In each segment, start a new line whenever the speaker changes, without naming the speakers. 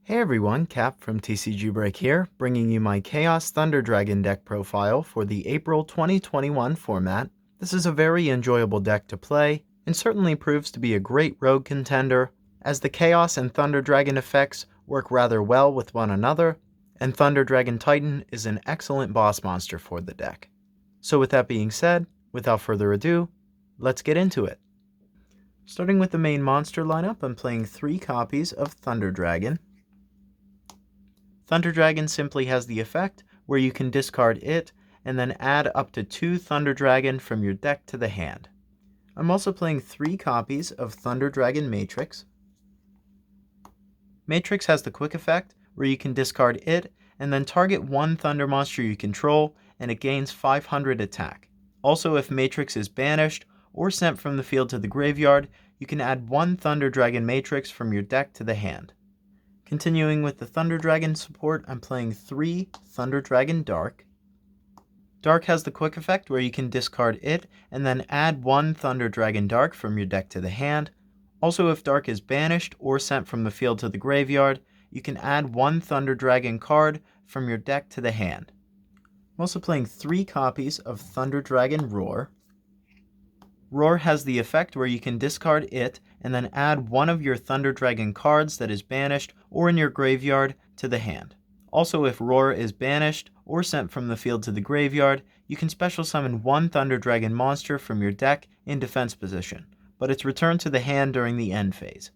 Hey everyone, Cap from TCG Break here, bringing you my Chaos Thunder Dragon deck profile for the April 2021 format. This is a very enjoyable deck to play, and certainly proves to be a great rogue contender, as the Chaos and Thunder Dragon effects work rather well with one another, and Thunder Dragon Titan is an excellent boss monster for the deck. So with that being said, without further ado, let's get into it. Starting with the main monster lineup, I'm playing 3 copies of Thunder Dragon. Thunder Dragon simply has the effect where you can discard it and then add up to 2 Thunder Dragon from your deck to the hand. I'm also playing 3 copies of Thunder Dragon Matrix. Matrix has the quick effect where you can discard it and then target 1 Thunder monster you control and it gains 500 attack. Also, if Matrix is banished or sent from the field to the graveyard, you can add 1 Thunder Dragon Matrix from your deck to the hand. Continuing with the Thunder Dragon support, I'm playing 3 Thunder Dragon Dark. Dark has the quick effect where you can discard it and then add 1 Thunder Dragon Dark from your deck to the hand. Also, if Dark is banished or sent from the field to the graveyard, you can add 1 Thunder Dragon card from your deck to the hand. I'm also playing 3 copies of Thunder Dragon Roar. Roar has the effect where you can discard it and then add 1 of your Thunder Dragon cards that is banished or in your graveyard to the hand. Also, if Roar is banished or sent from the field to the graveyard, you can special summon 1 Thunder Dragon monster from your deck in defense position, but it's returned to the hand during the end phase.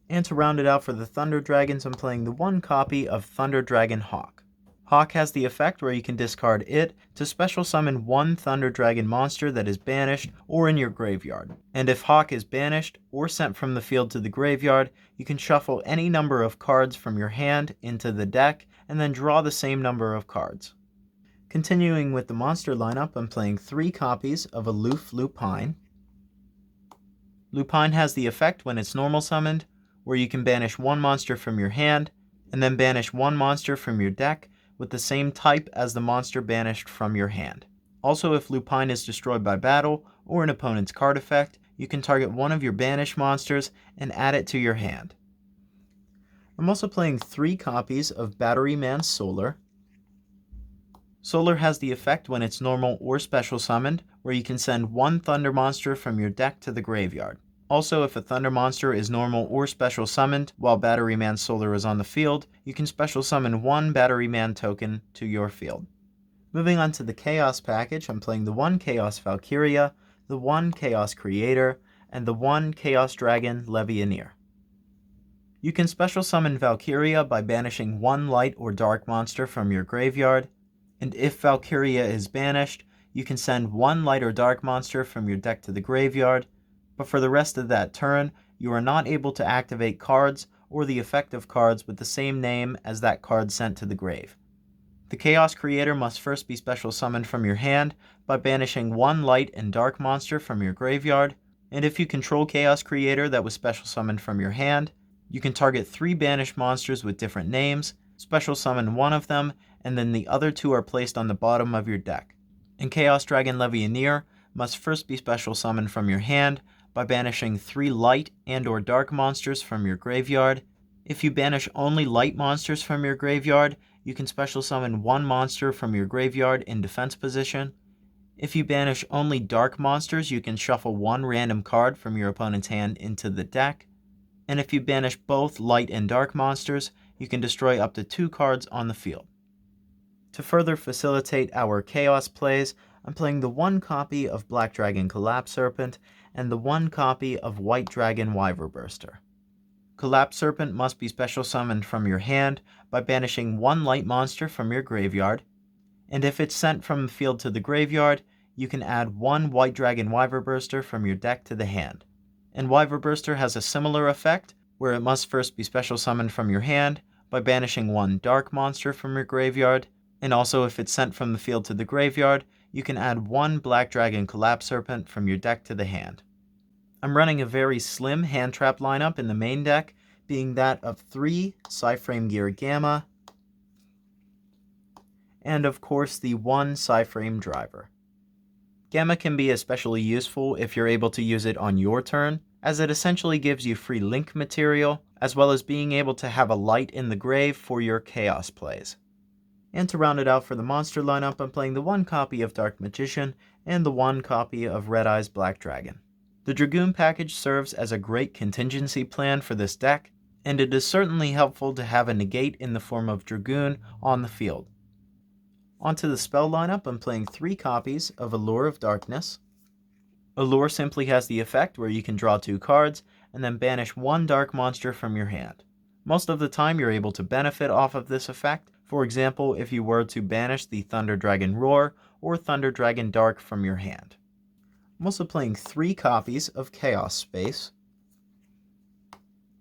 And to round it out for the Thunder Dragons, I'm playing the 1 copy of Thunder Dragon Hawk. Hawk has the effect where you can discard it to special summon 1 Thunder Dragon monster that is banished or in your graveyard. And if Hawk is banished or sent from the field to the graveyard, you can shuffle any number of cards from your hand into the deck and then draw the same number of cards. Continuing with the monster lineup, I'm playing 3 copies of Aloof Lupine. Lupine has the effect when it's normal summoned, where you can banish 1 monster from your hand and then banish 1 monster from your deck with the same type as the monster banished from your hand. Also, if Lupine is destroyed by battle or an opponent's card effect, you can target 1 of your banished monsters and add it to your hand. I'm also playing 3 copies of Batteryman Solar. Solar has the effect when it's normal or special summoned, where you can send 1 Thunder monster from your deck to the graveyard. Also, if a Thunder monster is normal or special summoned while Batteryman Solar is on the field, you can special summon 1 Batteryman token to your field. Moving on to the Chaos package, I'm playing the 1 Chaos Valkyria, the 1 Chaos Creator, and the 1 Chaos Dragon Levianeer. You can special summon Valkyria by banishing 1 light or dark monster from your graveyard, and if Valkyria is banished, you can send 1 light or dark monster from your deck to the graveyard, but for the rest of that turn, you are not able to activate cards or the effect of cards with the same name as that card sent to the grave. The Chaos Creator must first be special summoned from your hand by banishing 1 light and dark monster from your graveyard, and if you control Chaos Creator that was special summoned from your hand, you can target 3 banished monsters with different names, special summon 1 of them, and then the other 2 are placed on the bottom of your deck. And Chaos Dragon Levianeer must first be special summoned from your hand by banishing 3 light and or dark monsters from your graveyard. If you banish only light monsters from your graveyard, you can special summon 1 monster from your graveyard in defense position. If you banish only dark monsters, you can shuffle 1 random card from your opponent's hand into the deck. And if you banish both light and dark monsters, you can destroy up to 2 cards on the field. To further facilitate our Chaos plays, I'm playing the 1 copy of Black Dragon Collapse Serpent and the 1 copy of White Dragon Wyverburster. Collapse Serpent must be special summoned from your hand by banishing 1 light monster from your graveyard, and if it's sent from the field to the graveyard, you can add 1 White Dragon Wyverburster from your deck to the hand. And Wyverburster has a similar effect, where it must first be special summoned from your hand by banishing 1 dark monster from your graveyard, and also if it's sent from the field to the graveyard, you can add 1 Black Dragon Collapse Serpent from your deck to the hand. I'm running a very slim hand trap lineup in the main deck, being that of 3 Psyframe Gear Gamma, and of course the 1 Psyframe Driver. Gamma can be especially useful if you're able to use it on your turn, as it essentially gives you free link material, as well as being able to have a light in the grave for your chaos plays. And to round it out for the monster lineup, I'm playing the 1 copy of Dark Magician and the 1 copy of Red Eyes Black Dragon. The Dragoon package serves as a great contingency plan for this deck, and it is certainly helpful to have a negate in the form of Dragoon on the field. Onto the spell lineup, I'm playing 3 copies of Allure of Darkness. Allure simply has the effect where you can draw 2 cards and then banish 1 dark monster from your hand. Most of the time you're able to benefit off of this effect. For example, if you were to banish the Thunder Dragon Roar or Thunder Dragon Dark from your hand. I'm also playing 3 copies of Chaos Space.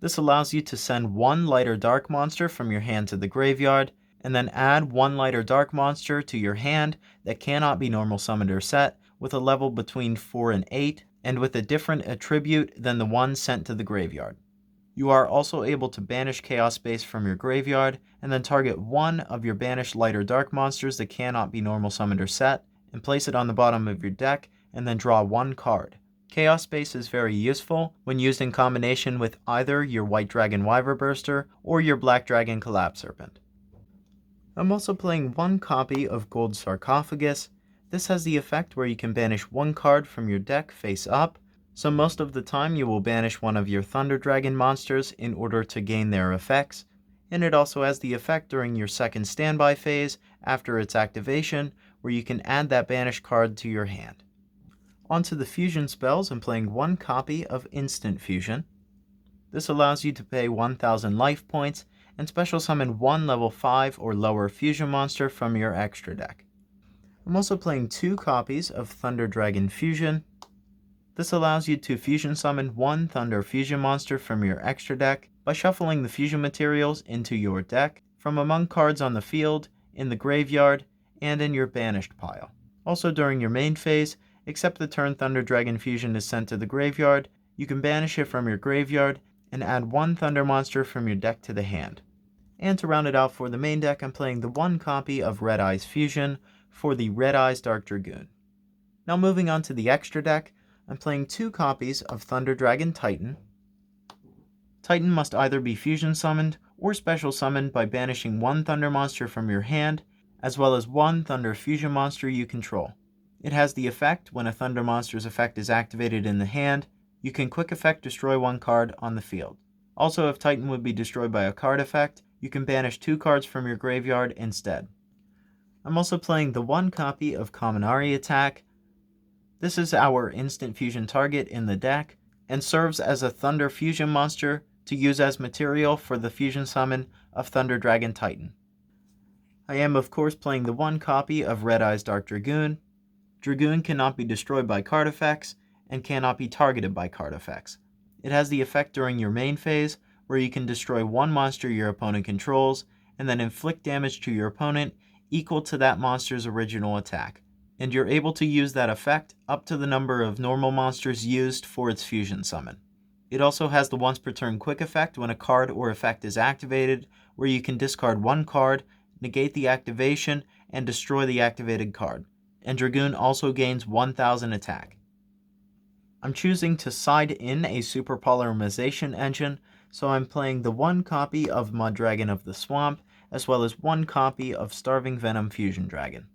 This allows you to send 1 lighter dark monster from your hand to the graveyard, and then add 1 lighter dark monster to your hand that cannot be normal summoned or set, with a level between 4 and 8, and with a different attribute than the one sent to the graveyard. You are also able to banish Chaos Space from your graveyard, and then target 1 of your banished lighter dark monsters that cannot be normal summoned or set, and place it on the bottom of your deck, and then draw 1 card. Chaos Space is very useful when used in combination with either your White Dragon Wyverburster or your Black Dragon Collapse Serpent. I'm also playing 1 copy of Gold Sarcophagus. This has the effect where you can banish 1 card from your deck face up, so most of the time you will banish one of your Thunder Dragon monsters in order to gain their effects, and it also has the effect during your second standby phase after its activation, where you can add that banished card to your hand. Onto the fusion spells, I'm playing 1 copy of Instant Fusion. This allows you to pay 1,000 life points and special summon 1 level 5 or lower fusion monster from your extra deck. I'm also playing 2 copies of Thunder Dragon Fusion. This allows you to fusion summon 1 Thunder Fusion monster from your extra deck by shuffling the fusion materials into your deck from among cards on the field, in the graveyard, and in your banished pile. Also during your main phase, except the turn Thunder Dragon Fusion is sent to the graveyard, you can banish it from your graveyard and add 1 Thunder monster from your deck to the hand. And to round it out for the main deck, I'm playing the 1 copy of Red Eyes Fusion for the Red Eyes Dark Dragoon. Now moving on to the extra deck, I'm playing 2 copies of Thunder Dragon Titan. Titan must either be fusion summoned or special summoned by banishing 1 Thunder monster from your hand, as well as 1 Thunder Fusion monster you control. It has the effect when a Thunder monster's effect is activated in the hand, you can quick effect destroy 1 card on the field. Also, if Titan would be destroyed by a card effect, you can banish 2 cards from your graveyard instead. I'm also playing the 1 copy of Kaminari Attack. This is our instant fusion target in the deck, and serves as a Thunder Fusion monster to use as material for the fusion summon of Thunder Dragon Titan. I am of course playing the 1 copy of Red Eyes Dark Dragoon. Dragoon cannot be destroyed by card effects, and cannot be targeted by card effects. It has the effect during your main phase, where you can destroy 1 monster your opponent controls, and then inflict damage to your opponent equal to that monster's original attack. And you're able to use that effect up to the number of normal monsters used for its fusion summon. It also has the once per turn quick effect when a card or effect is activated, where you can discard 1 card, negate the activation, and destroy the activated card. And Dragoon also gains 1,000 attack. I'm choosing to side in a Super Polymerization engine, so I'm playing the 1 copy of Mud Dragon of the Swamp, as well as 1 copy of Starving Venom Fusion Dragon.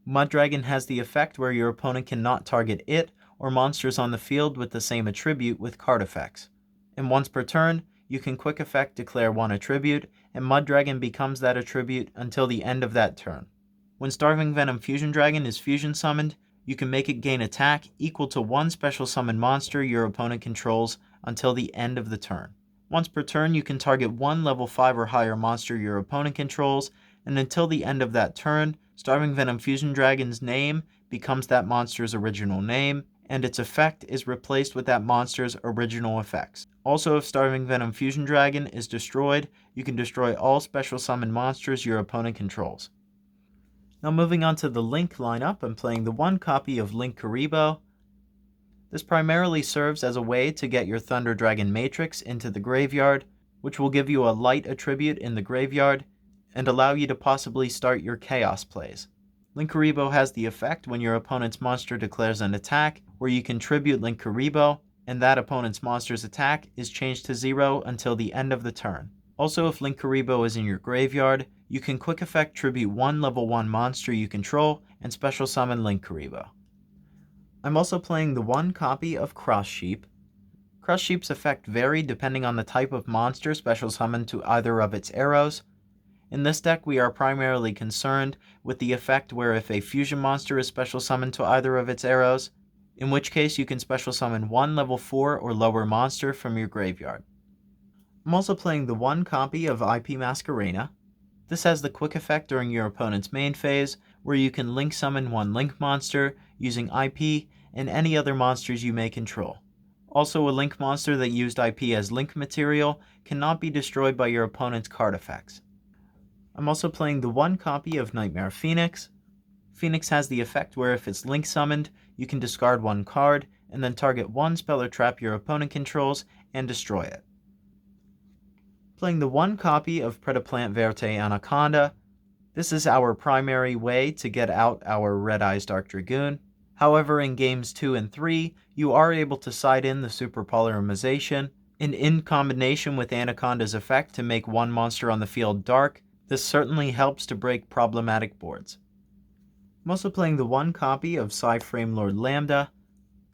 Mud Dragon has the effect where your opponent cannot target it or monsters on the field with the same attribute with card effects. And once per turn, you can quick effect declare 1 attribute, and Mud Dragon becomes that attribute until the end of that turn. When Starving Venom Fusion Dragon is fusion summoned, you can make it gain attack equal to 1 special summon monster your opponent controls until the end of the turn. Once per turn, you can target 1 level 5 or higher monster your opponent controls, and until the end of that turn, Starving Venom Fusion Dragon's name becomes that monster's original name, and its effect is replaced with that monster's original effects. Also, if Starving Venom Fusion Dragon is destroyed, you can destroy all special summon monsters your opponent controls. Now moving on to the Link lineup, I'm playing the 1 copy of Linkuriboh. This primarily serves as a way to get your Thunder Dragon Matrix into the graveyard, which will give you a light attribute in the graveyard, and allow you to possibly start your Chaos plays. Linkuriboh has the effect when your opponent's monster declares an attack, where you contribute Linkuriboh, and that opponent's monster's attack is changed to 0 until the end of the turn. Also, if Linkuriboh is in your graveyard, you can quick effect tribute one level 1 monster you control and special summon Linkuriboh. I'm also playing the one copy of Cross Sheep. Cross Sheep's effect vary depending on the type of monster special summoned to either of its arrows. In this deck, we are primarily concerned with the effect where if a fusion monster is special summoned to either of its arrows, in which case you can special summon one level 4 or lower monster from your graveyard. I'm also playing the one copy of IP Masquerena. This has the quick effect during your opponent's main phase, where you can link summon one link monster using IP and any other monsters you may control. Also, a link monster that used IP as link material cannot be destroyed by your opponent's card effects. I'm also playing the one copy of Nightmare Phoenix. Phoenix has the effect where if it's link summoned, you can discard one card and then target one spell or trap your opponent controls and destroy it. Playing the one copy of Predaplant Verte Anaconda. This is our primary way to get out our Red Eyes Dark Dragoon. However, in games 2 and 3, you are able to side in the Super Polymerization, and in combination with Anaconda's effect to make one monster on the field dark, this certainly helps to break problematic boards. I'm also playing the one copy of Psy-Frame Lord Lambda.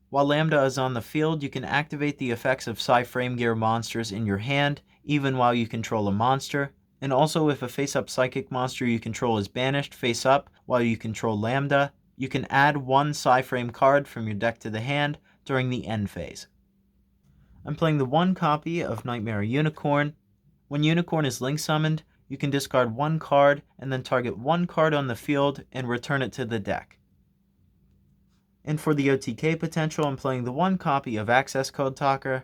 While Lambda is on the field, you can activate the effects of Psy-Frame Gear monsters in your hand, even while you control a monster. And also, if a face-up psychic monster you control is banished face-up while you control Lambda, you can add one Psy-Frame card from your deck to the hand during the end phase. I'm playing the one copy of Nightmare Unicorn. When Unicorn is link summoned, you can discard one card and then target one card on the field and return it to the deck. And for the OTK potential, I'm playing the one copy of Access Code Talker.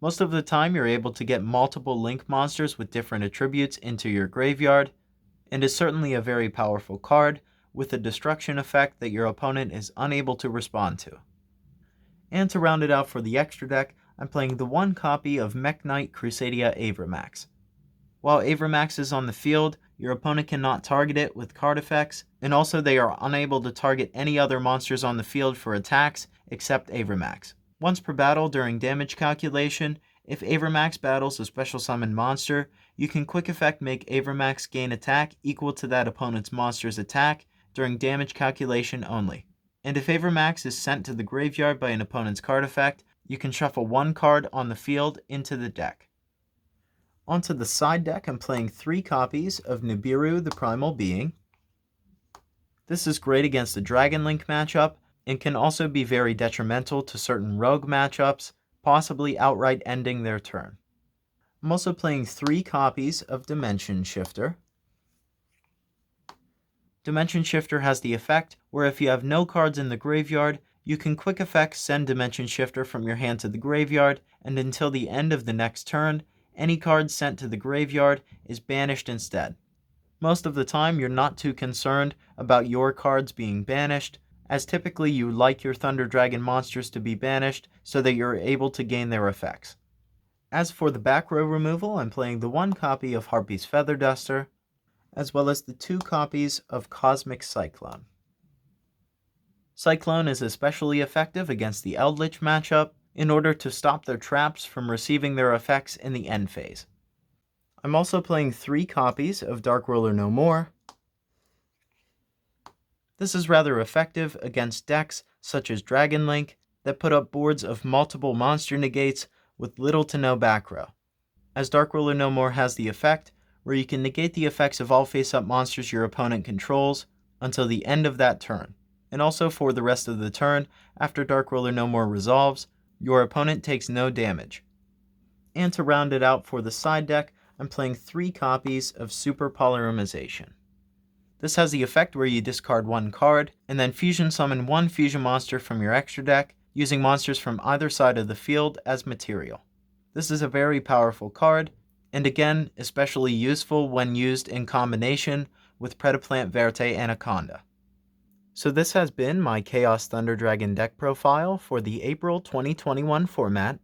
Most of the time, you're able to get multiple link monsters with different attributes into your graveyard, and is certainly a very powerful card with a destruction effect that your opponent is unable to respond to. And to round it out for the extra deck, I'm playing the one copy of Mech Knight Crusadia Avramax. While Avramax is on the field, your opponent cannot target it with card effects, and also they are unable to target any other monsters on the field for attacks except Avramax. Once per battle during damage calculation, if Avramax battles a special summon monster, you can quick effect make Avramax gain attack equal to that opponent's monster's attack during damage calculation only. And if Avramax is sent to the graveyard by an opponent's card effect, you can shuffle one card on the field into the deck. Onto the side deck, I'm playing 3 copies of Nibiru the Primal Being. This is great against the Dragon Link matchup, and can also be very detrimental to certain rogue matchups, possibly outright ending their turn. I'm also playing 3 copies of Dimension Shifter. Dimension Shifter has the effect where if you have no cards in the graveyard, you can quick effect send Dimension Shifter from your hand to the graveyard, and until the end of the next turn, any card sent to the graveyard is banished instead. Most of the time, you're not too concerned about your cards being banished, as typically you like your Thunder Dragon monsters to be banished so that you're able to gain their effects. As for the back row removal, I'm playing the one copy of Harpy's Feather Duster, as well as the 2 copies of Cosmic Cyclone. Cyclone is especially effective against the Eldritch matchup in order to stop their traps from receiving their effects in the end phase. I'm also playing 3 copies of Dark Ruler No More. This is rather effective against decks such as Dragon Link that put up boards of multiple monster negates with little to no back row, as Dark Ruler No More has the effect where you can negate the effects of all face-up monsters your opponent controls until the end of that turn, and also for the rest of the turn after Dark Ruler No More resolves, your opponent takes no damage. And to round it out for the side deck, I'm playing 3 copies of Super Polymerization. This has the effect where you discard one card, and then fusion summon one fusion monster from your extra deck, using monsters from either side of the field as material. This is a very powerful card, and again, especially useful when used in combination with Predaplant Verte Anaconda. So this has been my Chaos Thunder Dragon deck profile for the April 2021 format.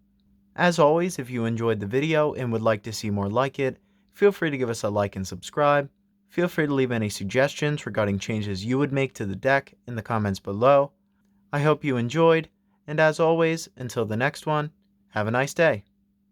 As always, if you enjoyed the video and would like to see more like it, feel free to give us a like and subscribe. Feel free to leave any suggestions regarding changes you would make to the deck in the comments below. I hope you enjoyed, And as always, until the next one, have a nice day.